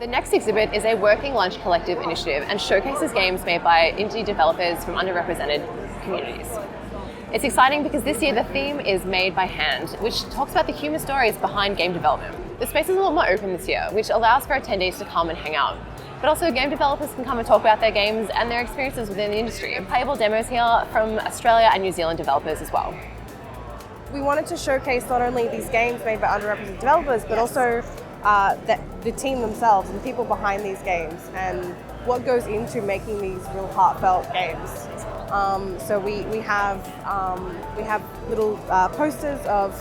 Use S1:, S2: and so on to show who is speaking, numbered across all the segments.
S1: The next exhibit is a Working Lunch Collective initiative and showcases games made by indie developers from underrepresented communities. It's exciting because this year the theme is Made by Hand, which talks about the human stories behind game development. The space is a lot more open this year, which allows for attendees to come and hang out. But also game developers can come and talk about their games and their experiences within the industry. Playable demos here from Australia and New Zealand developers as well.
S2: We wanted to showcase not only these games made by underrepresented developers, but also the team themselves and the people behind these games and what goes into making these real heartfelt games. So we have little posters of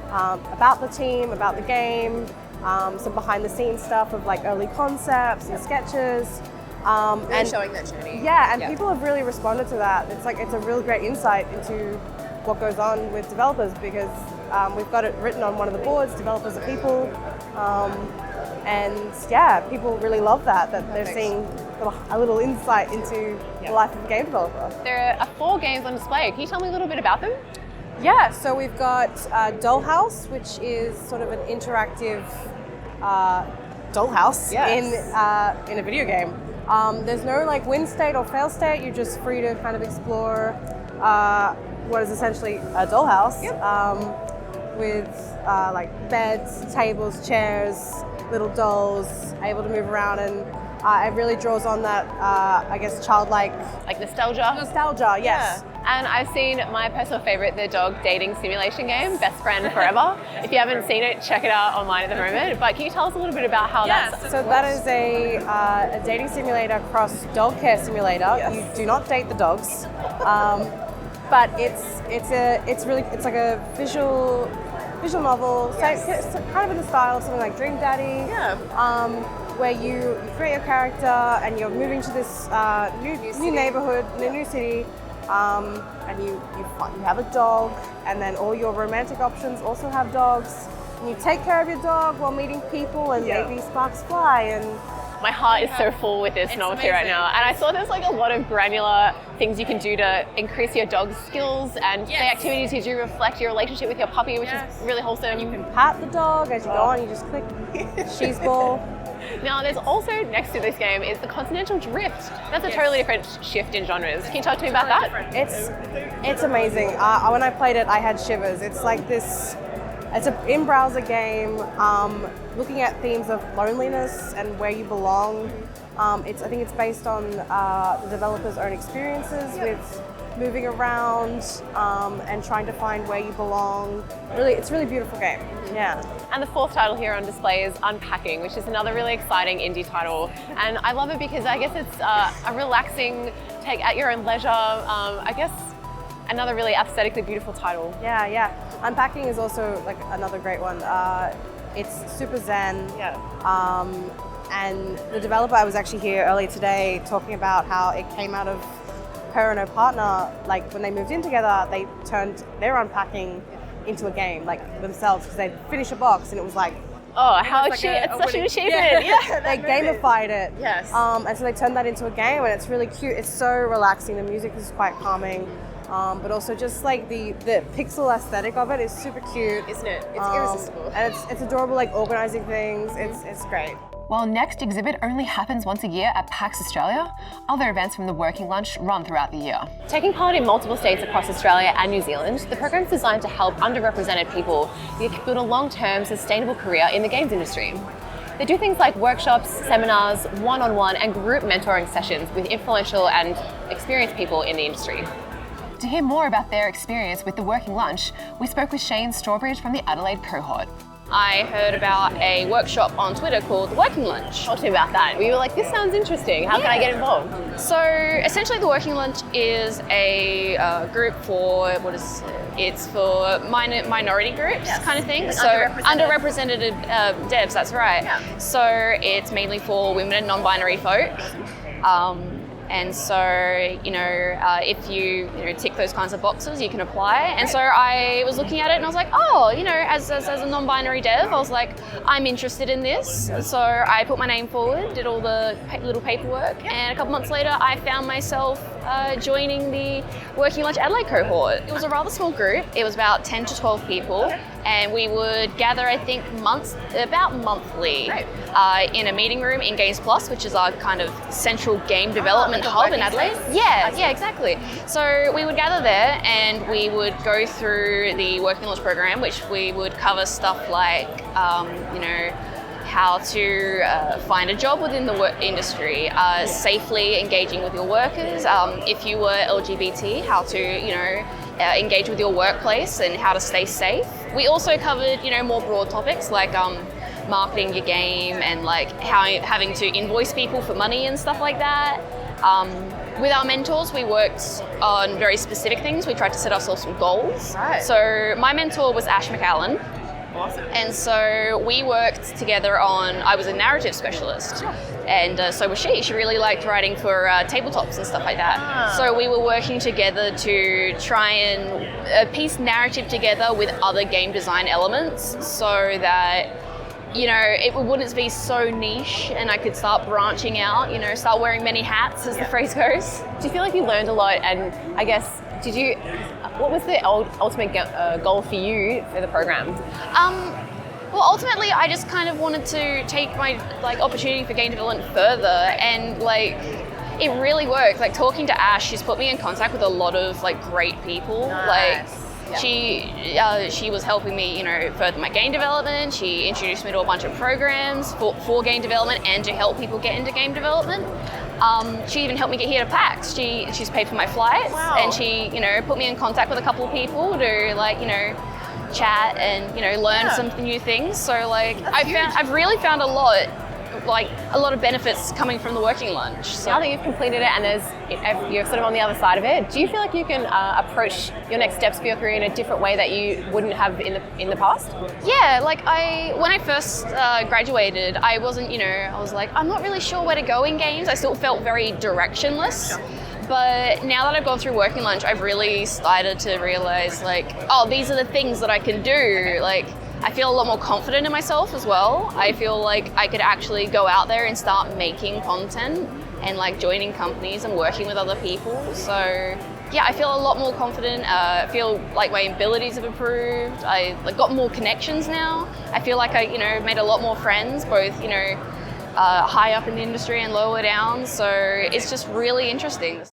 S2: about the team, about the game, some behind the scenes stuff of like early concepts and sketches.
S1: And showing that journey.
S2: Yeah, and people have really responded to that. It's a really great insight into what goes on with developers because we've got it written on one of the boards, developers are people. And yeah, people really love that they're seeing a little insight into the life of a game developer.
S1: There are 4 games on display. Can you tell me a little bit about them?
S2: Yeah, so we've got Dollhouse, which is sort of an interactive dollhouse in a video game. There's no like win state or fail state. You're just free to kind of explore what is essentially a dollhouse with like beds, tables, chairs, little dolls, able to move around, and it really draws on that, I guess, childlike...
S1: Like nostalgia?
S2: Nostalgia, yes.
S1: Yeah. And I've seen my personal favorite, the dog dating simulation game, Best Friend Forever. If you haven't seen it, check it out online at the moment. But can you tell us a little bit about how that's...
S2: So that is a dating simulator cross dog care simulator. Yes. You do not date the dogs. But it's like a visual novel, yes. So it's kind of in the style of something like Dream Daddy, where you create a character and you're moving to this new neighborhood, in a new city, and you have a dog, and then all your romantic options also have dogs, and you take care of your dog while meeting people, and maybe sparks fly. And
S1: my heart is so full with this novelty right now. And I saw there's like a lot of granular things you can do to increase your dog's skills, and the activities you do reflect your relationship with your puppy, which is really wholesome.
S2: You can pat the dog as you go on, you just click she's ball.
S1: Now there's also, next to this game, is the Continental Drift. That's a totally different shift in genres. Can you talk to me about that?
S2: It's amazing. When I played it, I had shivers. It's like this, it's an in-browser game looking at themes of loneliness and where you belong. I think it's based on the developer's own experiences with moving around and trying to find where you belong. Really, it's a really beautiful game. Yeah.
S1: And the 4th title here on display is Unpacking, which is another really exciting indie title. And I love it because I guess it's a relaxing take at your own leisure. I guess another really aesthetically beautiful title.
S2: Yeah. Unpacking is also like another great one. It's super zen. And the developer, I was actually here earlier today talking about how it came out of her and her partner, like when they moved in together, they turned their unpacking into a game, like themselves, because they'd finish a box and it was like,
S1: it's such an achievement.
S2: They gamified it.
S1: Yes.
S2: And so they turned that into a game, and it's really cute. It's so relaxing. The music is quite calming. But also just like the pixel aesthetic of it is super cute.
S1: Isn't it? It's irresistible.
S2: And it's adorable, like organizing things. It's great.
S1: While Next exhibit only happens once a year at PAX Australia, other events from the Working Lunch run throughout the year. Taking part in multiple states across Australia and New Zealand, the program's designed to help underrepresented people build a long-term sustainable career in the games industry. They do things like workshops, seminars, one-on-one and group mentoring sessions with influential and experienced people in the industry. To hear more about their experience with the Working Lunch, we spoke with Shane Strawbridge from the Adelaide cohort.
S3: I heard about a workshop on Twitter called The Working Lunch.
S1: Talk to me about that. We were like, this sounds interesting. How can I get involved?
S3: So essentially The Working Lunch is a group for, it's for minority groups kind of thing. So underrepresented devs, that's right. Yeah. So it's mainly for women and non-binary folk. And so, if you tick those kinds of boxes, you can apply. And so I was looking at it and I was like, as a non-binary dev, I was like, I'm interested in this. So I put my name forward, did all the little paperwork, and a couple months later, I found myself joining the Working Lunch Adelaide cohort. It was a rather small group. It was about 10 to 12 people, and we would gather, I think, about monthly in a meeting room in Games Plus, which is our kind of central game development hub in Adelaide. Yeah, exactly. So we would gather there, and we would go through the Working Lunch program, which we would cover stuff like, how to find a job within the work industry, safely engaging with your workers. If you were LGBT, how to, engage with your workplace and how to stay safe. We also covered, more broad topics like marketing your game and like how having to invoice people for money and stuff like that. With our mentors, we worked on very specific things. We tried to set ourselves some goals.
S1: Right.
S3: So my mentor was Ash McAllen.
S1: Awesome.
S3: And so we worked together I was a narrative specialist, and so was she. She really liked writing for tabletops and stuff like that. So we were working together to try and piece narrative together with other game design elements so that, it wouldn't be so niche and I could start branching out, start wearing many hats, as the phrase goes.
S1: Do you feel like you learned a lot, and I guess, what was the ultimate goal for you for the program?
S3: Well, ultimately, I just kind of wanted to take my opportunity for game development further, and it really worked. Talking to Ash, she's put me in contact with a lot of great people.
S1: Nice.
S3: She was helping me, further my game development. She introduced me to a bunch of programs for game development and to help people get into game development. She even helped me get here to PAX. She's paid for my flights, and she, put me in contact with a couple of people to, chat and, learn some new things. So, I've really found a lot of benefits coming from the Working Lunch. So.
S1: Now that you've completed it and you're sort of on the other side of it, do you feel like you can approach your next steps for your career in a different way that you wouldn't have in the past?
S3: Yeah, when I first graduated, I wasn't, I was like, I'm not really sure where to go in games. I still felt very directionless. But now that I've gone through Working Lunch, I've really started to realize these are the things that I can do. I feel a lot more confident in myself as well. I feel like I could actually go out there and start making content and joining companies and working with other people. So yeah, I feel a lot more confident. I feel like my abilities have improved. I got more connections now. I feel like I made a lot more friends, both high up in the industry and lower down. So it's just really interesting.